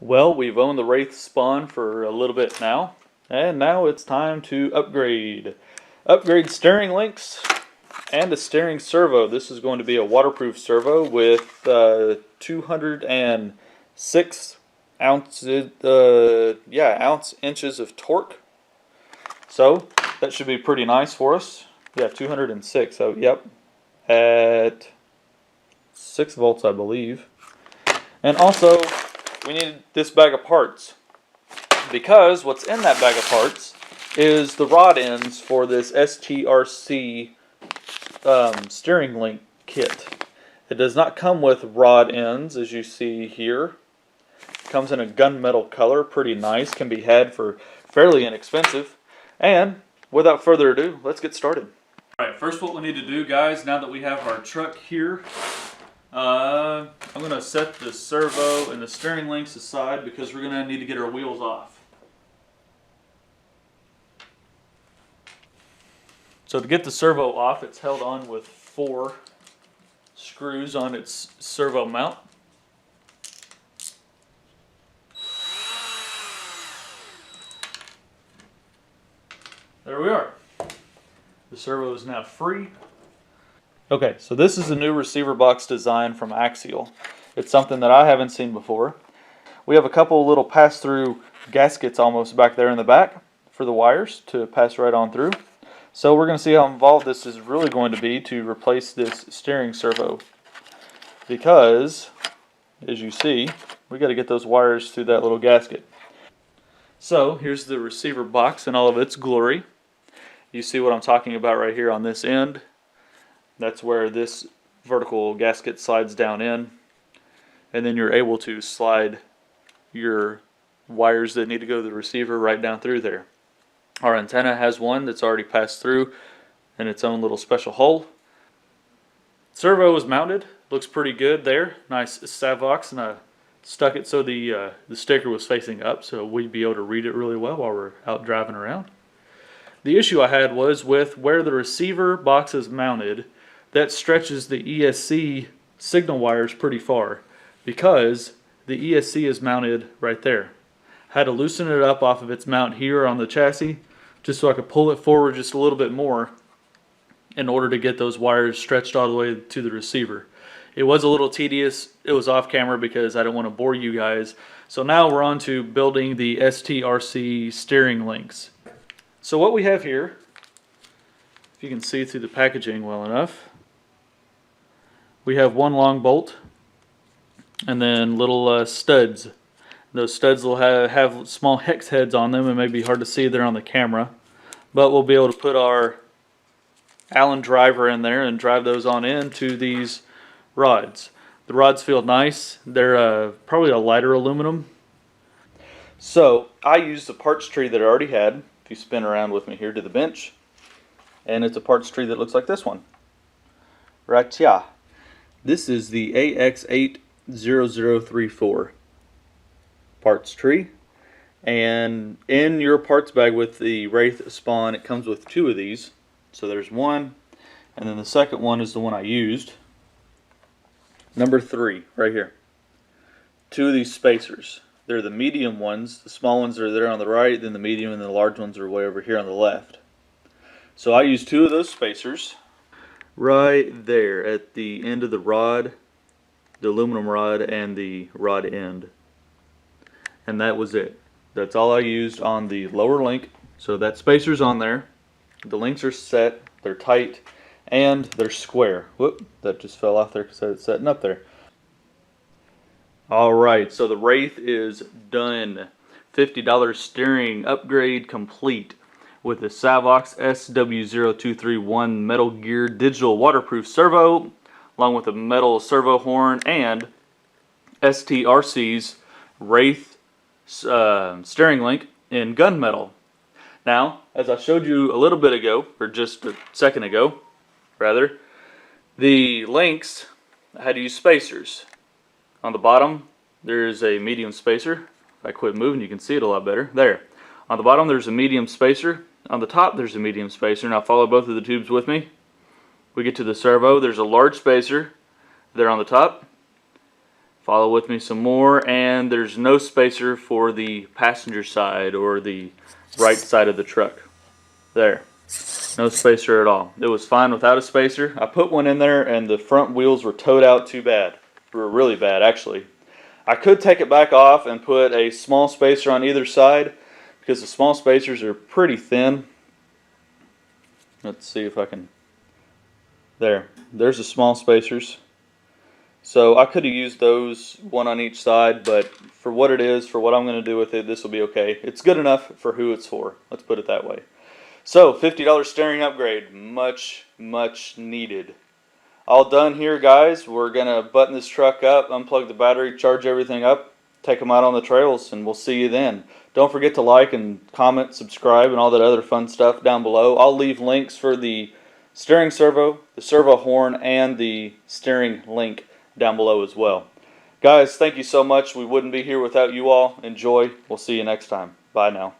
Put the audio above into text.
Well, we've owned the Wraith spawn for a little bit now, and now it's time to upgrade. Upgrade steering links and a steering servo. This is going to be a waterproof servo with 206 inches of torque. So that should be pretty nice for us. Yeah, 206. So yep, at 6 volts, I believe. And also, we need this bag of parts, because what's in that bag of parts is the rod ends for this STRC steering link kit. It does not come with rod ends, as you see here. It comes in a gunmetal color, pretty nice, can be had for fairly inexpensive. And without further ado, let's get started. Alright, first what we need to do, guys, now that we have our truck here, I'm going to set the servo and the steering links aside because we're going to need to get our wheels off. So to get the servo off, it's held on with 4 screws on its servo mount. There we are. The servo is now free. Okay, so this is a new receiver box design from Axial. It's something that I haven't seen before. We have a couple little pass-through gaskets almost back there in the back for the wires to pass right on through. So we're going to see how involved this is really going to be to replace this steering servo. Because, as you see, we got to get those wires through that little gasket. So here's the receiver box in all of its glory. You see what I'm talking about right here on this end. That's where this vertical gasket slides down in, and then you're able to slide your wires that need to go to the receiver right down through there. Our antenna has one that's already passed through in its own little special hole. Servo is mounted, looks pretty good there. Nice Savox, and I stuck it so the sticker was facing up so we'd be able to read it really well while we're out driving around. The issue I had was with where the receiver box is mounted. That stretches the ESC signal wires pretty far because the ESC is mounted right there. Had to loosen it up off of its mount here on the chassis just so I could pull it forward just a little bit more in order to get those wires stretched all the way to the receiver. It was a little tedious. It was off camera because I don't want to bore you guys. So now we're on to building the STRC steering links. So what we have here, if you can see through the packaging well enough, we have one long bolt and then little studs. Those studs will have small hex heads on them. It may be hard to see there on the camera, but we'll be able to put our Allen driver in there and drive those on into these rods. The rods feel nice. They're probably a lighter aluminum. So I used the parts tree that I already had. If you spin around with me here to the bench, and it's a parts tree that looks like this one. Right here. This is the AX80034 parts tree, and in your parts bag with the Wraith spawn it comes with 2 of these. So there's one, and then the second one is the one I used. Number 3 right here. 2 of these spacers. They're the medium ones. The small ones are there on the right, then the medium and the large ones are way over here on the left. So I used 2 of those spacers right there at the end of the rod, the aluminum rod and the rod end. And that was it. That's all I used on the lower link. So that spacer's on there. The links are set, they're tight, and they're square. Whoop, that just fell off there because it's setting up there. Alright, so the Wraith is done. $50 steering upgrade complete with the Savox SW0231 metal gear digital waterproof servo, along with a metal servo horn and STRC's Wraith steering link in gunmetal. Now, as I showed you a little bit ago, or just a second ago, rather, the links I had to use spacers. On the bottom, there's a medium spacer. If I quit moving, you can see it a lot better. There. On the bottom, there's a medium spacer. On the top, there's a medium spacer. Now follow both of the tubes with me. We get to the servo. There's a large spacer there on the top. Follow with me some more, and there's no spacer for the passenger side or the right side of the truck. There. No spacer at all. It was fine without a spacer. I put one in there and the front wheels were towed out too bad. They were really bad actually. I could take it back off and put a small spacer on either side because the small spacers are pretty thin. Let's see if I can. There's the small spacers. So I could have used those, one on each side, but for what it is, for what I'm going to do with it, this will be okay. It's good enough for who it's for. Let's put it that way. So, $50 steering upgrade. Much, much needed. All done here, guys. We're going to button this truck up, unplug the battery, charge everything up, take them out on the trails, and we'll see you then. Don't forget to like and comment, subscribe, and all that other fun stuff down below. I'll leave links for the steering servo, the servo horn, and the steering link down below as well. Guys, thank you so much. We wouldn't be here without you all. Enjoy. We'll see you next time. Bye now.